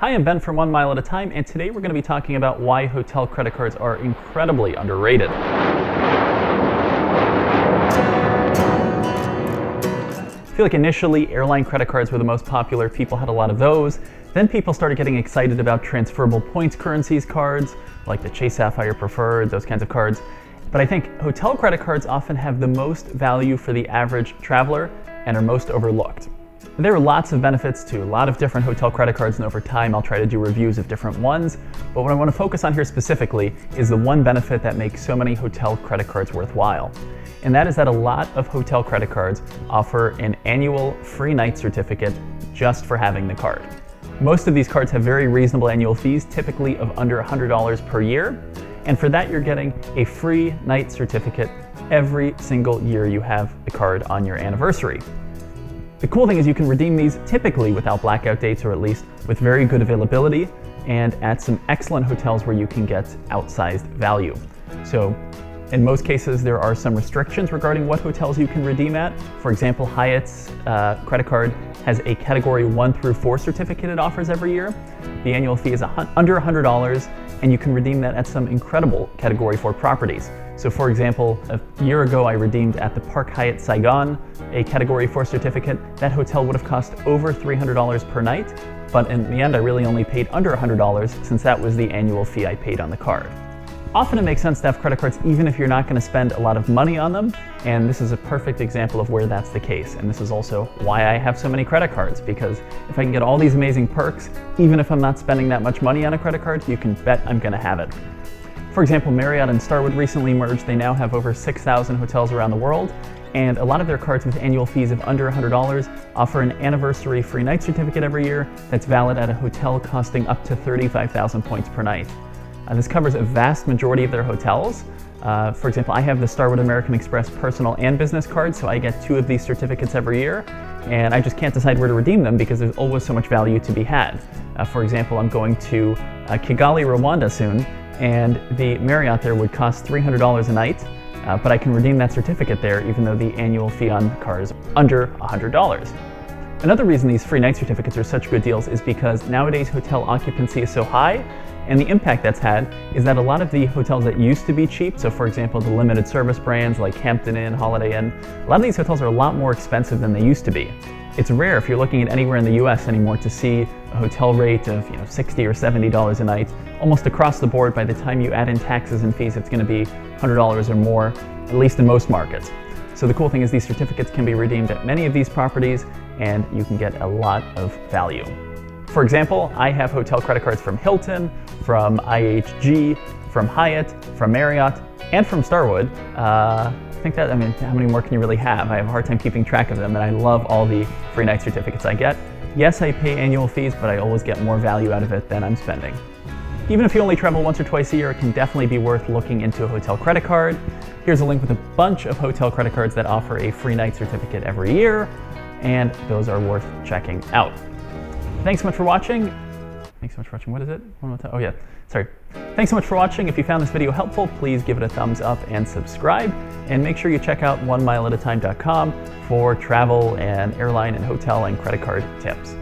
Hi, I'm Ben from 1 Mile at a Time, and today we're going to be talking about why hotel credit cards are incredibly underrated. I feel like initially airline credit cards were the most popular. People had a lot of those. Then people started getting excited about transferable points currencies cards, like the Chase Sapphire Preferred, those kinds of cards. But I think hotel credit cards often have the most value for the average traveler and are most overlooked. There are lots of benefits to a lot of different hotel credit cards, and over time I'll try to do reviews of different ones. But what I want to focus on here specifically is the one benefit that makes so many hotel credit cards worthwhile. And that is that a lot of hotel credit cards offer an annual free night certificate just for having the card. Most of these cards have very reasonable annual fees, typically of under $100 per year. And for that, you're getting a free night certificate every single year you have the card on your anniversary. The cool thing is you can redeem these typically without blackout dates, or at least with very good availability, and at some excellent hotels where you can get outsized value. So in most cases, there are some restrictions regarding what hotels you can redeem at. For example, Hyatt's credit card has a category 1 through 4 certificate it offers every year. The annual fee is under $100, and you can redeem that at some incredible category 4 properties. So for example, a year ago I redeemed at the Park Hyatt Saigon a category 4 certificate. That hotel would have cost over $300 per night, but in the end I really only paid under $100 since that was the annual fee I paid on the card. Often it makes sense to have credit cards even if you're not going to spend a lot of money on them, and this is a perfect example of where that's the case. And this is also why I have so many credit cards, because if I can get all these amazing perks, even if I'm not spending that much money on a credit card, you can bet I'm going to have it. For example, Marriott and Starwood recently merged. They now have over 6,000 hotels around the world, and a lot of their cards with annual fees of under $100 offer an anniversary free night certificate every year that's valid at a hotel costing up to 35,000 points per night. This covers a vast majority of their hotels. For example, I have the Starwood American Express personal and business card, so I get 2 of these certificates every year, and I just can't decide where to redeem them because there's always so much value to be had. For example, I'm going to Kigali, Rwanda soon, and the Marriott there would cost $300 a night, but I can redeem that certificate there even though the annual fee on the card is under $100. Another reason these free night certificates are such good deals is because nowadays hotel occupancy is so high, and the impact that's had is that a lot of the hotels that used to be cheap, so for example the limited service brands like Hampton Inn, Holiday Inn, a lot of these hotels are a lot more expensive than they used to be. It's rare if you're looking at anywhere in the US anymore to see a hotel rate of $60 or $70 a night. Almost across the board, by the time you add in taxes and fees, it's going to be $100 or more, at least in most markets. So the cool thing is these certificates can be redeemed at many of these properties, and you can get a lot of value. For example, I have hotel credit cards from Hilton, from IHG, from Hyatt, from Marriott, and from Starwood. How many more can you really have? I have a hard time keeping track of them, and I love all the free night certificates I get. Yes, I pay annual fees, but I always get more value out of it than I'm spending. Even if you only travel once or twice a year, it can definitely be worth looking into a hotel credit card. Here's a link with a bunch of hotel credit cards that offer a free night certificate every year, and those are worth checking out. Thanks so much for watching. What is it? One more time. Oh yeah, sorry. Thanks so much for watching. If you found this video helpful, please give it a thumbs up and subscribe. And make sure you check out 1mileatatime.com for travel and airline and hotel and credit card tips.